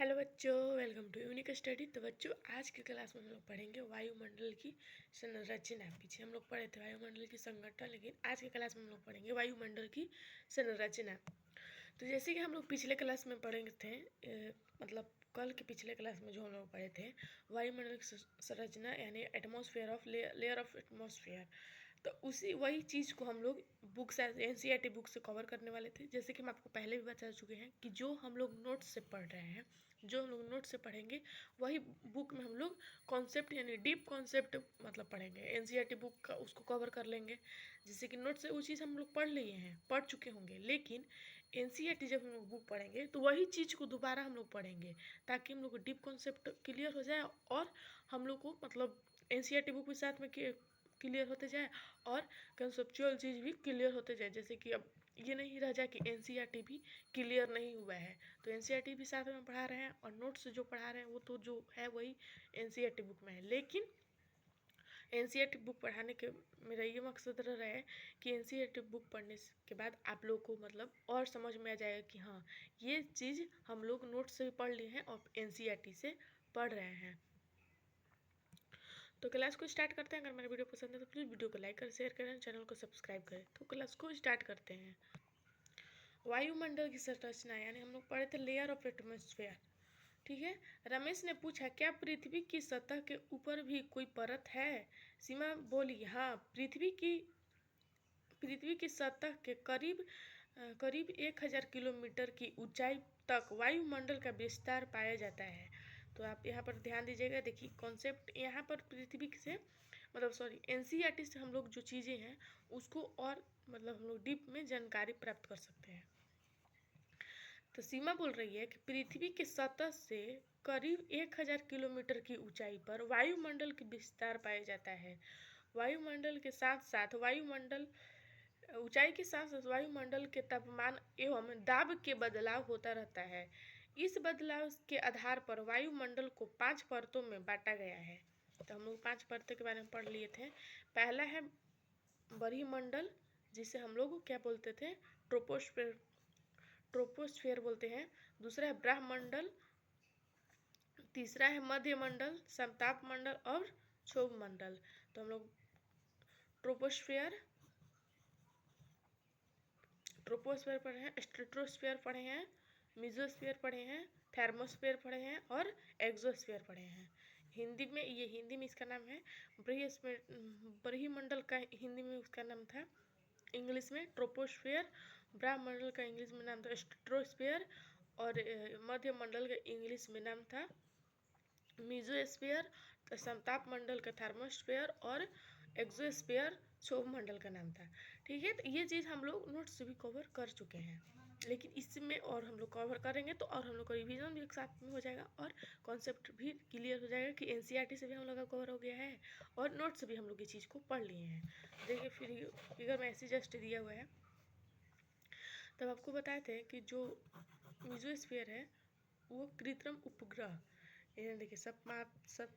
Hello बच्चों, welcome to unique study. तो बच्चों, आज की क्लास में हम लोग पढ़ेंगे वायुमंडल की संरचना। पीछे हम लोग पढ़े थे वायुमंडल की संगठन, लेकिन आज की क्लास में हम लोग पढ़ेंगे वायुमंडल की संरचना। तो जैसे कि हम लोग पिछले क्लास में पढ़े थे, मतलब कल के पिछले क्लास में जो हम लोग पढ़े थे वायुमंडल की संरचना यानी atmosphere of layer of atmosphere, तो उसी वही चीज़ को हम लोग बुक से एनसीईआरटी बुक से कवर करने वाले थे। जैसे कि हम आपको पहले भी बता चुके हैं कि जो हम लोग नोट्स से पढ़ रहे हैं, जो हम लोग नोट से पढ़ेंगे वही बुक में हम लोग कॉन्सेप्ट यानी डीप कॉन्सेप्ट मतलब पढ़ेंगे। एनसीईआरटी बुक का उसको कवर कर लेंगे। जैसे कि नोट से वो चीज़ हम लोग पढ़ लिए हैं, पढ़ चुके होंगे, लेकिन एनसीईआरटी जब हम लोग बुक पढ़ेंगे तो वही चीज़ को दोबारा हम लोग पढ़ेंगे ताकि हम लोग को डीप कॉन्सेप्ट क्लियर हो जाए और हम लोग को मतलब एनसीईआरटी बुक के साथ में क्लियर होते जाए और कंसेप्चुअल चीज़ भी क्लियर होते जाए। जैसे कि अब ये नहीं रह जाए कि एनसीईआरटी भी क्लियर नहीं हुआ है, तो एनसीईआरटी भी साथ में पढ़ा रहे हैं और नोट्स जो पढ़ा रहे हैं वो तो जो है वही एनसीईआरटी बुक में है। लेकिन एनसीईआरटी बुक पढ़ाने के मेरा ये मकसद रहा है कि एनसीईआरटी बुक पढ़ने के बाद आप लोग को मतलब और समझ में आ जाएगा कि हाँ, ये चीज़ हम लोग नोट्स से भी पढ़ लिए हैं और एनसीईआरटी से पढ़ रहे हैं। तो क्लास को स्टार्ट करते हैं। अगर मेरा वीडियो पसंद है तो प्लीज़ वीडियो को लाइक करें, शेयर करें, चैनल को सब्सक्राइब करें। तो क्लास को स्टार्ट करते हैं। वायुमंडल की संरचना यानी हम लोग पढ़े थे लेयर ऑफ एटमॉस्फेयर। ठीक है। रमेश ने पूछा, क्या पृथ्वी की सतह के ऊपर भी कोई परत है? सीमा बोली, हाँ, पृथ्वी की सतह के करीब 1000 किलोमीटर की ऊंचाई तक वायुमंडल का विस्तार पाया जाता है। तो आप यहाँ पर ध्यान दीजिएगा। देखिए कॉन्सेप्ट यहाँ पर पृथ्वी से मतलब सॉरी एनसीईआरटी से हम लोग जो चीज़ें हैं उसको और मतलब हम लोग डीप में जानकारी प्राप्त कर सकते हैं। तो सीमा बोल रही है कि पृथ्वी की सतह से करीब 1000 किलोमीटर की ऊंचाई पर वायुमंडल की विस्तार पाया जाता है। वायुमंडल के साथ साथ वायुमंडल ऊंचाई के साथ साथ वायुमंडल के तापमान एवं दाब के बदलाव होता रहता है। इस बदलाव के आधार पर वायुमंडल को 5 परतों में बांटा गया है। तो हम लोग 5 परतों के बारे में पढ़ लिए थे। पहला है बरहीमंडल, जिसे हम लोग क्या बोलते थे, ट्रोपोस्फेयर बोलते हैं। दूसरा है ब्रह्मंडल, तीसरा है मध्यमंडल, समताप मंडल और क्षोभ मंडल। तो हम लोग ट्रोपोस्फेयर पढ़े हैं, स्ट्रेटोस्फेयर पढ़े हैं, मिजोस्फेयर पढ़े हैं, थर्मोस्फेयर पढ़े हैं और एक्सोस्फेयर पढ़े हैं। हिंदी में इसका नाम है बरहीमंडल का हिंदी में उसका नाम था इंग्लिश में ट्रोपोस्फेयर, ब्रह्मंडल का इंग्लिश में नाम था स्ट्रेटोस्फेयर और मध्यमंडल का इंग्लिश में नाम था मिजोस्फेयर, समताप मंडल का थर्मोस्फेयर और एक्सोस्फेयर क्षोभ मंडल का नाम था। ठीक है। तो ये चीज़ हम लोग नोट्स से भी कवर कर चुके हैं, लेकिन इसमें और हम लोग कवर करेंगे तो और हम लोग का रिवीजन भी एक साथ में हो जाएगा और कॉन्सेप्ट भी क्लियर हो जाएगा कि एनसीईआरटी से भी हम लोग का कवर हो गया है और नोट्स से भी हम लोग ये चीज़ को पढ़ लिए हैं। देखिए फिगर में ऐसे जस्ट दिया हुआ है। तब आपको बताए थे कि जो मिजोस्फीयर है वो कृत्रिम उपग्रह, ये देखिए सब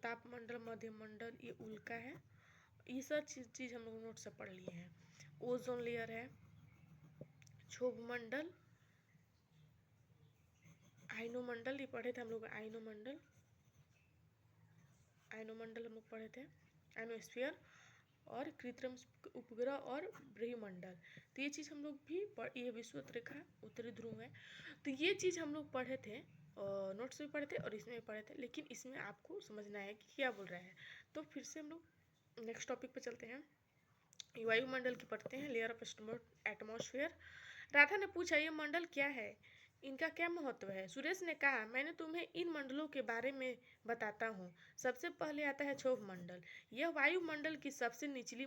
तापमंडल, मध्यमंडल, ये उल्का है। ये सब चीज़ हम लोग नोट से पढ़ लिए हैं। ओजोन लेयर है, क्षोभ मंडल, आइनोमंडल, ये पढ़े थे हम लोग। आइनोमंडल हम लोग पढ़े थे, आइनोस्फीयर और कृत्रिम उपग्रह और ब्रह्मंडल। तो ये चीज़ हम लोग भी ये विषुवत रेखा, उत्तरी ध्रुव है। तो ये चीज़ हम लोग पढ़े थे और नोट्स भी पढ़े थे और इसमें भी पढ़े थे, लेकिन इसमें आपको समझना है कि क्या बोल रहा है। तो फिर से हम लोग नेक्स्ट टॉपिक पे चलते हैं। वायुमंडल की पढ़ते हैं, लेयर ऑफ एटमॉस्फेयर। राधा ने पूछा, ये मंडल क्या है, इनका क्या महत्व है? सुरेश ने कहा, मैंने तुम्हें इन मंडलों के बारे में बताता हूँ। सबसे पहले आता है क्षोभ मंडल। यह वायुमंडल की सबसे निचली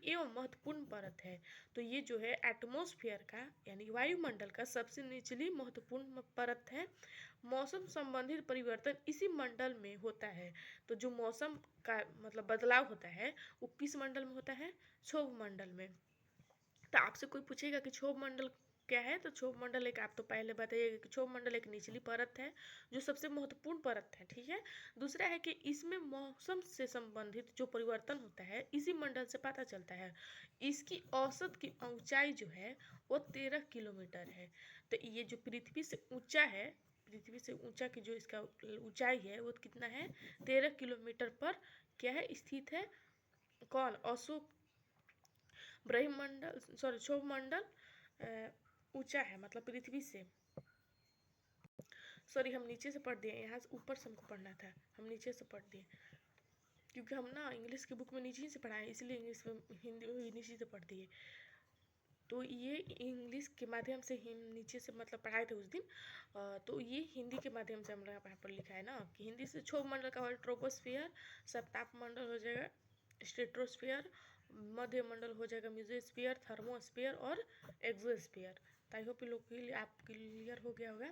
एवं महत्वपूर्ण परत है। तो ये जो है एटमॉस्फेयर का यानी वायुमंडल का सबसे निचली महत्वपूर्ण परत है। मौसम संबंधित परिवर्तन इसी मंडल में होता है। तो जो मौसम का मतलब बदलाव होता है वो किस मंडल में होता है? क्षोभ मंडल में। तो आपसे कोई पूछेगा कि क्षोभ मंडल क्या है, तो क्षोभ मंडल एक, आप तो पहले बताइएगा कि क्षोभ मंडल एक निचली परत है जो सबसे महत्वपूर्ण परत है। ठीक है। दूसरा है कि इसमें मौसम से संबंधित जो परिवर्तन होता है इसी मंडल से पता चलता है। इसकी औसत की ऊंचाई जो है वो 13 किलोमीटर है। तो ये जो पृथ्वी से ऊंचा है पृथ्वी से ऊंचा की जो इसका ऊंचाई है वो कितना है, 13 किलोमीटर पर क्या है, स्थित है। कौन, अशोक ब्रह्मंडल, सॉरी क्षोभमंडल ऊंचा है, मतलब पृथ्वी से, सॉरी हम नीचे से पढ़ दिए, यहाँ से ऊपर से हमको पढ़ना था, हम नीचे से पढ़ दिए, क्योंकि हम ना इंग्लिश की बुक में नीचे से पढ़ाए, इसलिए इंग्लिश में हिंदी में भी नीचे से पढ़ दिए। तो ये इंग्लिश के माध्यम से हम नीचे से मतलब पढ़ाए थे उस दिन, तो ये हिंदी के माध्यम से हम लोग यहाँ पर लिखा है ना कि हिंदी से क्षोभ मंडल का हो ट्रोपोस्फियर, सप्ताप मंडल हो जाएगा स्ट्रेटोस्फियर, मध्य मंडल हो जाएगा म्यूजोस्फियर, थर्मोस्फियर और एक्सोस्फियर। आई होप लोग के लिए आप क्लियर हो गया होगा।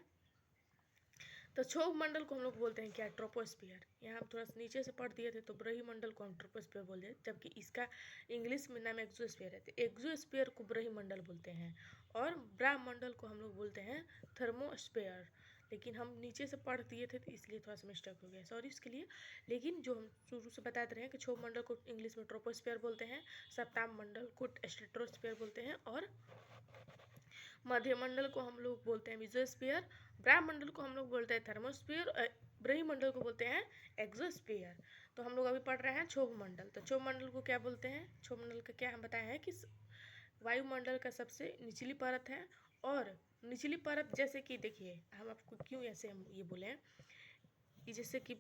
तो क्षोभ मंडल को हम लोग बोलते हैं क्या, ट्रोपोस्फियर। यहाँ हम थोड़ा सा नीचे से पढ़ दिए थे, तो ब्रह्मंडल को हम ट्रोपोस्फियर बोलते हैं, जबकि इसका इंग्लिश में नाम एक्सोस्फियर है। तो एक्सोस्फियर को ब्रह्मंडल बोलते हैं और ब्रह्मंडल को हम लोग बोलते हैं थर्मोस्फियर। लेकिन हम नीचे से पढ़ दिए थे तो इसलिए थोड़ा सा मिस्टेक हो गया, सॉरी इसके लिए। लेकिन जो हम शुरू से बताते रहे हैं कि क्षोभ मंडल को इंग्लिश में ट्रोपोस्फियर बोलते हैं, सप्ताह मंडल को स्ट्रेटोस्फियर बोलते हैं और मध्यमंडल को हम लोग बोलते हैं मेसोस्फीयर, ब्रह्मंडल को हम लोग बोलते हैं थर्मोस्फीयर, ब्रह्मंडल को बोलते हैं एक्सोस्फीयर। तो हम लोग अभी पढ़ रहे हैं क्षोभ मंडल। तो क्षोभ मंडल को क्या बोलते हैं, क्षोभ मंडल का क्या हम बताए हैं कि वायुमंडल का सबसे निचली परत है। और निचली परत जैसे कि देखिए, हम आपको क्यों ऐसे हम ये बोले हैं, जैसे कि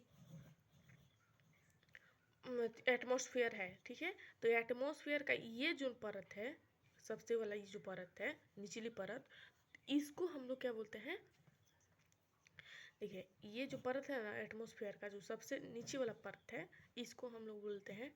एटमॉस्फेयर है, ठीक है, तो एटमॉस्फेयर का ये जो परत है, सबसे वाला ये जो परत है निचली परत, इसको हम लोग क्या बोलते हैं, देखिए ये जो परत है ना एटमॉस्फेयर का जो सबसे नीचे वाला परत है, इसको हम लोग बोलते हैं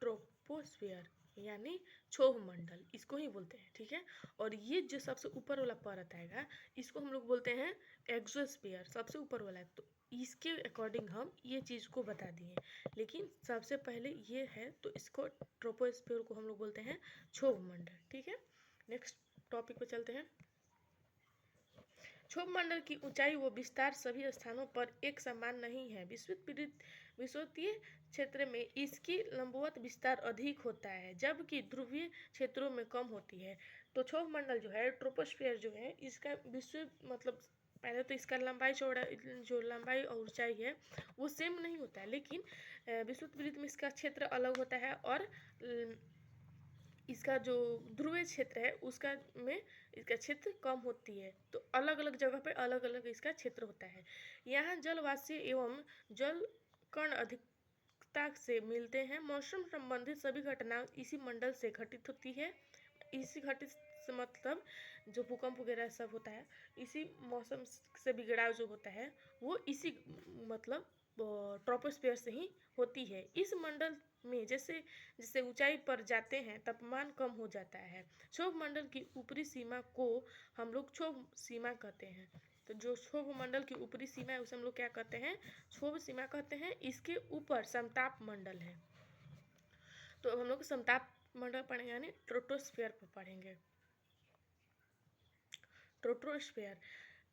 ट्रोपोस्फेयर, यानी क्षोभ मंडल, इसको ही बोलते हैं, ठीक है। और ये जो सबसे ऊपर वाला परत आएगा, इसको हम लोग बोलते हैं एक्सोस्फीयर, सबसे ऊपर वाला है। तो इसके अकॉर्डिंग हम ये चीज़ को बता दिए, लेकिन सबसे पहले ये है, तो इसको ट्रोपोस्फेयर को हम लोग बोलते हैं क्षोभ मंडल, ठीक है। नेक्स्ट टॉपिक पे चलते हैं। क्षोभ मंडल की ऊंचाई व विस्तार सभी स्थानों पर एक समान नहीं है। विषुवतीय क्षेत्र में इसकी लंबवत विस्तार अधिक होता है, जबकि ध्रुवीय क्षेत्रों में कम होती है। तो क्षोभ मंडल जो है, ट्रोपोस्फियर जो है, इसका विश्व मतलब पहले तो इसका लंबाई चौड़ा, जो लंबाई और ऊंचाई है वो सेम नहीं होता है, लेकिन विषुवत में इसका क्षेत्र अलग होता है और इसका जो ध्रुवीय क्षेत्र है उसका में इसका क्षेत्र कम होती है। तो अलग अलग जगह पे अलग अलग इसका क्षेत्र होता है। यहाँ जलवाष्य एवं जल कण अधिकता से मिलते हैं। मौसम संबंधित सभी घटनाएं इसी मंडल से घटित होती है। इसी घटित से मतलब जो भूकंप वगैरह सब होता है, इसी मौसम से बिगड़ाव जो होता है वो इसी मतलब ट्रोपोस्फियर से ही होती है। इस मंडल में जैसे जैसे ऊंचाई पर जाते हैं तापमान कम हो जाता है। क्षोभ मंडल की ऊपरी सीमा को हम लोग क्षोभ सीमा कहते हैं। तो जो क्षोभ मंडल की ऊपरी सीमा है उसे हम लोग क्या कहते हैं, क्षोभ सीमा कहते हैं। इसके ऊपर समताप मंडल है, तो हम लोग समताप मंडल पढ़ेंगे, यानी ट्रोपोस्फियर पर पढ़ेंगे। ट्रोपोस्फियर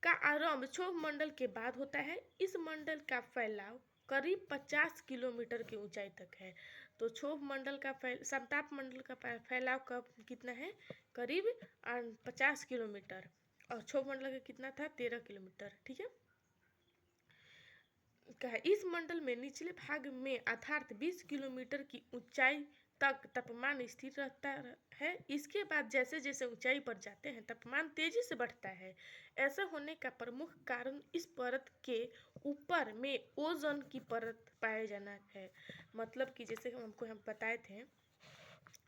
का आरंभ क्षोभ मंडल के बाद होता है। इस मंडल का फैलाव करीब 50 किलोमीटर की ऊंचाई तक है। तो क्षोभ मंडल का समताप मंडल का फैलाव कब कितना है, करीब 50 किलोमीटर, और क्षोभ मंडल का कितना था, 13 किलोमीटर, ठीक है। कहा इस मंडल में निचले भाग में अर्थात 20 किलोमीटर की ऊंचाई तक तापमान स्थिर रहता है। इसके बाद जैसे जैसे ऊंचाई पर जाते हैं तापमान तेजी से बढ़ता है। ऐसा होने का प्रमुख कारण इस परत के ऊपर में ओजोन की परत पाया जाना है। मतलब कि जैसे हमको हम बताए थे,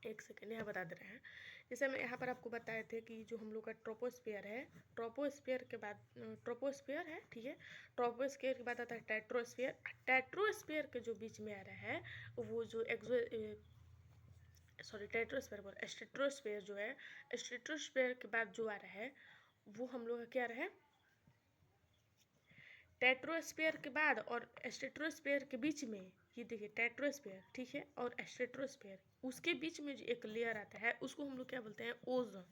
एक सेकेंड यहाँ बता दे रहे हैं, जैसे हम यहाँ पर आपको बताए थे कि जो हम लोग का ट्रोपोस्फियर है, ट्रोपोस्फियर के बाद ट्रोपोस्फियर है, ठीक है, ट्रोपोस्फियर के बाद आता है टेट्रोस्फियर। टेट्रोस्फियर के जो बीच में आ रहा है वो जो टेट्रोस्फियर बोल, स्ट्रेटोस्फियर जो है, स्ट्रेटोस्फियर के बाद जो आ रहा है वो हम लोग का क्या रहा है, टेट्रोस्फियर के बाद और स्ट्रेटोस्फियर के बीच में, ये देखिए टेट्रोस्फियर, ठीक है, और स्ट्रेटोस्फियर, उसके बीच में जो एक लेयर आता है उसको हम लोग क्या बोलते हैं, ओजोन।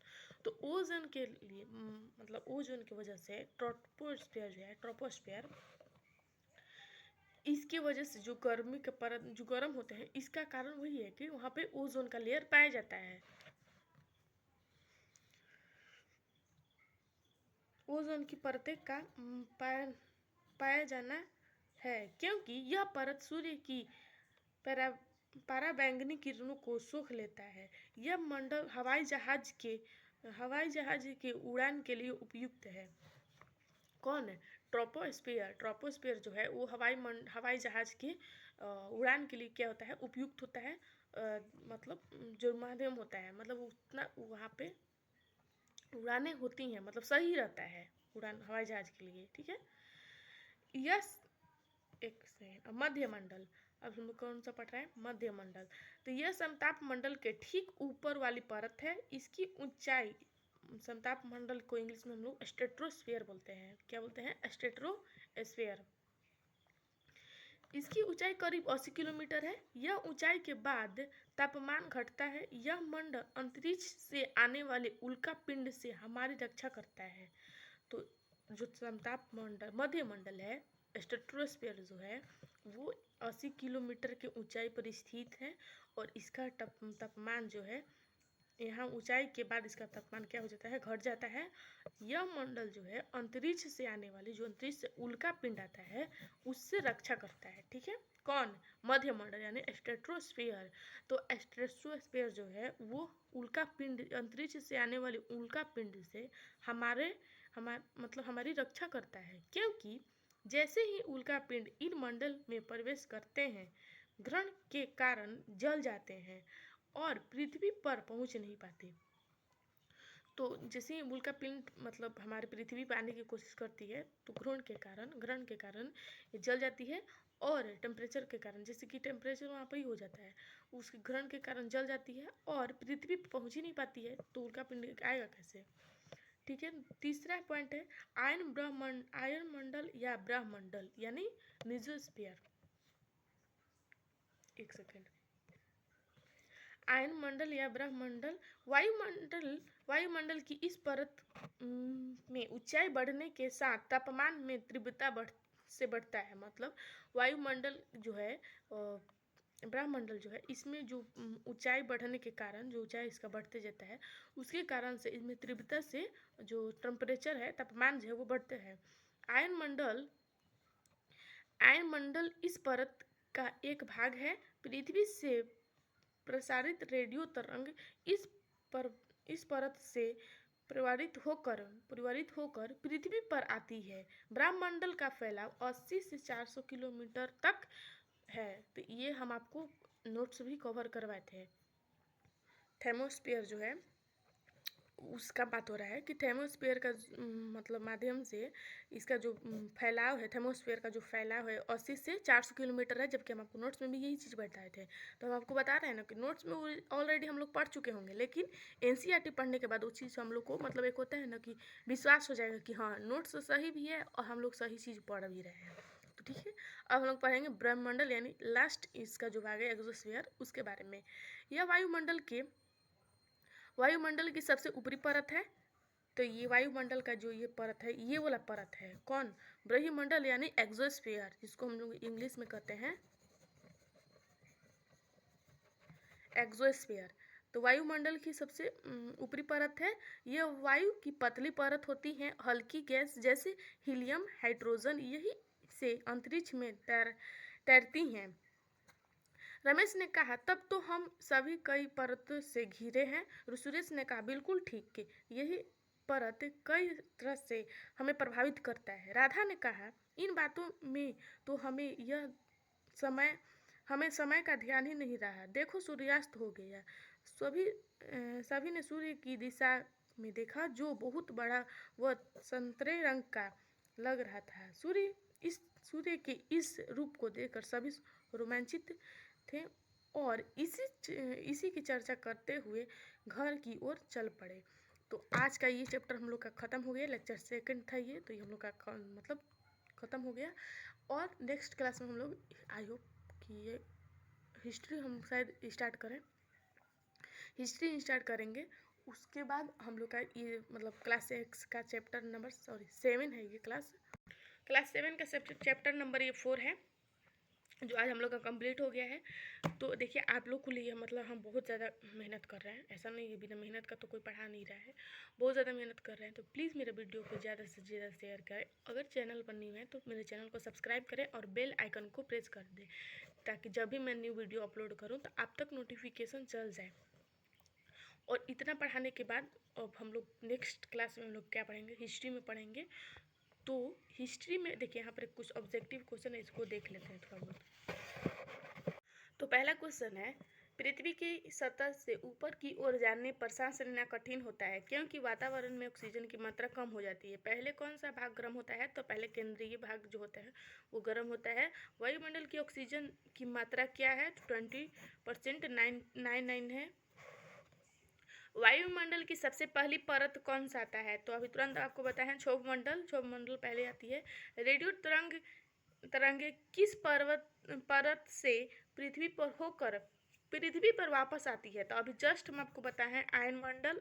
तो ओजोन के लिए मतलब ओजोन की वजह से ट्रोपोस्फियर जो है, ट्रोपोस्फियर, इसकी वजह से जो गर्मी के परत जो गर्म होते हैं, इसका कारण वही है कि वहाँ पे ओजोन का लेयर पाया जाता है। ओजोन की परतें का पाया जाना है, क्योंकि यह परत सूर्य की पराबैंगनी किरणों को सोख लेता है। यह मंडल हवाई जहाज के उड़ान के लिए उपयुक्त है। कौन है? ट्रोपोस्फियर जो है वो हवाई जहाज के उड़ान के लिए क्या होता है? उपयुक्त होता है। मतलब जो माध्यम होता है, मतलब उतना वहाँ पे उड़ानें होती हैं, मतलब सही रहता है उड़ान हवाई जहाज के लिए। ठीक है। यस, एक सेकंड। मध्यमंडल, अब हम लोग कौन सा पढ़ रहे हैं? मध्यमंडल। तो यह समताप मंडल के ठीक ऊपर वाली परत है। इसकी ऊंचाई, समताप मंडल को इंग्लिश में हम लोग स्ट्रेटोस्फीयर बोलते हैं। क्या बोलते हैं? स्ट्रेटोस्फीयर। इसकी ऊंचाई करीब 80 किलोमीटर है। यह ऊंचाई के बाद तापमान घटता है। यह मंडल अंतरिक्ष से आने वाले उल्का पिंड से हमारी रक्षा करता है। तो जो समताप मंडल, मध्य मंडल है, स्ट्रेटोस्फीयर जो है वो 80 किलोमीटर के ऊंचाई पर स्थित है और इसका तापमान जो है, यहाँ ऊंचाई के बाद इसका तापमान क्या हो जाता है? घट जाता है। यह मंडल जो है अंतरिक्ष से आने वाली, जो अंतरिक्ष से उल्का पिंड आता है उससे रक्षा करता है। ठीक है। कौन? मध्य मंडल यानी स्ट्रेटोस्फीयर। तो स्ट्रेटोस्फीयर जो है वो उल्का पिंड, अंतरिक्ष से आने वाली उल्का पिंड से मतलब हमारी रक्षा करता है, क्योंकि जैसे ही उल्का पिंड इन मंडल में प्रवेश करते हैं, ग्रहण के कारण जल जाते हैं और पृथ्वी पर पहुंच नहीं पाते। तो जैसे ही उल्का पिंड मतलब हमारे पृथ्वी पर आने की कोशिश करती है, तो ग्रहण के कारण ये जल जाती है और टेम्परेचर के कारण, जैसे कि टेम्परेचर वहाँ पर ही हो जाता है, उसके ग्रहण के कारण जल जाती है और पृथ्वी पर पहुँच ही नहीं पाती है, तो उल्का पिंड आएगा कैसे? ठीक है। तीसरा पॉइंट है आयन मंडल या ब्रह्मंडल यानी मेसोस्फीयर। एक सेकेंड। आयन मंडल या ब्रह्मंडल, वायुमंडल की इस परत में ऊंचाई बढ़ने के साथ तापमान में तीव्रता बढ़ता है। मतलब वायुमंडल जो है, ब्रह्मंडल जो है, इसमें जो ऊंचाई बढ़ने के कारण, जो ऊंचाई इसका बढ़ते जाता है उसके कारण से इसमें तीव्रता से जो टेम्परेचर है, तापमान जो है वो बढ़ते हैं। आयन मंडल इस परत का एक भाग है। पृथ्वी से प्रसारित रेडियो तरंग इस परत से प्रवाहित होकर पृथ्वी पर आती है। ब्रह्मंडल का फैलाव 80 से 400 किलोमीटर तक है। तो ये हम आपको नोट्स भी कवर करवाए थे। थर्मोस्फीयर जो है उसका बात हो रहा है कि थर्मोस्फीयर का मतलब माध्यम से इसका जो फैलाव है, थर्मोस्फीयर का जो फैलाव है 80 से 400 किलोमीटर है, जबकि हम आपको नोट्स में भी यही चीज़ बताए थे। तो हम आपको बता रहे हैं ना कि नोट्स में ऑलरेडी हम लोग पढ़ चुके होंगे, लेकिन एनसीईआरटी पढ़ने के बाद वो चीज़ हम लोग को मतलब एक होता है ना कि विश्वास हो जाएगा कि हाँ नोट्स तो सही भी है और हम लोग सही चीज़ पढ़ भी रहे हैं। तो ठीक है, अब हम लोग पढ़ेंगे ब्रह्मंडल यानी लास्ट इसका जो भाग है एक्सोस्फीयर, उसके बारे में। यह वायुमंडल की सबसे ऊपरी परत है। तो ये वायुमंडल का जो ये परत है, ये वाला परत है कौन? ब्रह्मंडल यानी एक्सोस्फीयर, जिसको हम लोग इंग्लिश में कहते हैं एक्सोस्फीयर। तो वायुमंडल की सबसे ऊपरी परत है। यह वायु की पतली परत होती है। हल्की गैस जैसे हीलियम, हाइड्रोजन यही से अंतरिक्ष में तैरती हैं। रमेश ने कहा, तब तो हम सभी कई परतों से घिरे हैं। सुरेश ने कहा, बिल्कुल ठीक के यही परत कई तरह से हमें प्रभावित करता है। राधा ने कहा, इन बातों में तो हमें समय का ध्यान ही नहीं रहा। देखो सूर्यास्त हो गया। सभी ने सूर्य की दिशा में देखा, जो बहुत बड़ा व संतरे रंग का लग रहा था। सूर्य के इस रूप को देखकर सभी रोमांचित थे और इसी की चर्चा करते हुए घर की ओर चल पड़े। तो आज का ये चैप्टर हम लोग का ख़त्म हो गया। लेक्चर सेकंड था ये, तो ये हम लोग का मतलब ख़त्म हो गया। और नेक्स्ट क्लास में हम लोग आई होप कि ये हिस्ट्री हम शायद हिस्ट्री स्टार्ट करेंगे। उसके बाद हम लोग का ये मतलब क्लास 6 का चैप्टर नंबर 7 है। ये क्लास 7 का चैप्टर नंबर ये 4 है। जो आज हम लोग का कंप्लीट हो गया है। तो देखिए आप लोग को लिए मतलब हम बहुत ज़्यादा मेहनत कर रहे हैं, ऐसा नहीं है बिना मेहनत का तो कोई पढ़ा नहीं रहा है, बहुत ज़्यादा मेहनत कर रहे हैं। तो प्लीज़ मेरे वीडियो को ज़्यादा से ज़्यादा शेयर करें। अगर चैनल पर न्यू है तो मेरे चैनल को सब्सक्राइब करें और बेल आइकन को प्रेस कर दें, ताकि जब भी मैं न्यू वीडियो अपलोड करूँ तो आप तक नोटिफिकेशन चल जाए। और इतना पढ़ाने के बाद अब हम लोग नेक्स्ट क्लास में हम लोग क्या पढ़ेंगे, हिस्ट्री में पढ़ेंगे। तो हिस्ट्री में देखिए यहाँ पर कुछ ऑब्जेक्टिव क्वेश्चन है, इसको देख लेते हैं थोड़ा बहुत। तो पहला क्वेश्चन है, पृथ्वी की सतह से ऊपर की ओर जाने पर सांस लेना कठिन होता है क्योंकि वातावरण में ऑक्सीजन की मात्रा कम हो जाती है। पहले कौन सा भाग गर्म होता है? तो पहले केंद्रीय भाग जो होता है वो गर्म होता है। वायुमंडल की ऑक्सीजन की मात्रा क्या है? 20% 999 है। वायुमंडल की सबसे पहली परत कौन सा आता है? तो अभी तुरंत आपको बताएं, क्षोभ मंडल पहले आती है। रेडियो तरंगे किस परत से पृथ्वी पर होकर पृथ्वी पर वापस आती है? तो अभी जस्ट हम आपको बताएं, आयन मंडल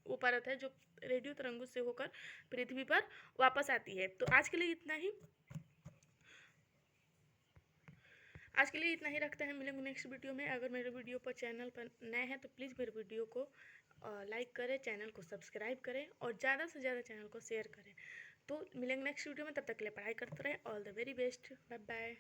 वो परत है जो रेडियो तरंगों से होकर पृथ्वी पर वापस आती है। तो आज के लिए इतना ही रखते हैं। मिलेंगे नेक्स्ट वीडियो में। अगर मेरे वीडियो पर चैनल पर नए हैं तो प्लीज़ मेरे वीडियो को लाइक करें, चैनल को सब्सक्राइब करें और ज़्यादा से ज़्यादा चैनल को शेयर करें। तो मिलेंगे नेक्स्ट वीडियो में, तब तक के लिए पढ़ाई करते रहें। All the very best, bye bye.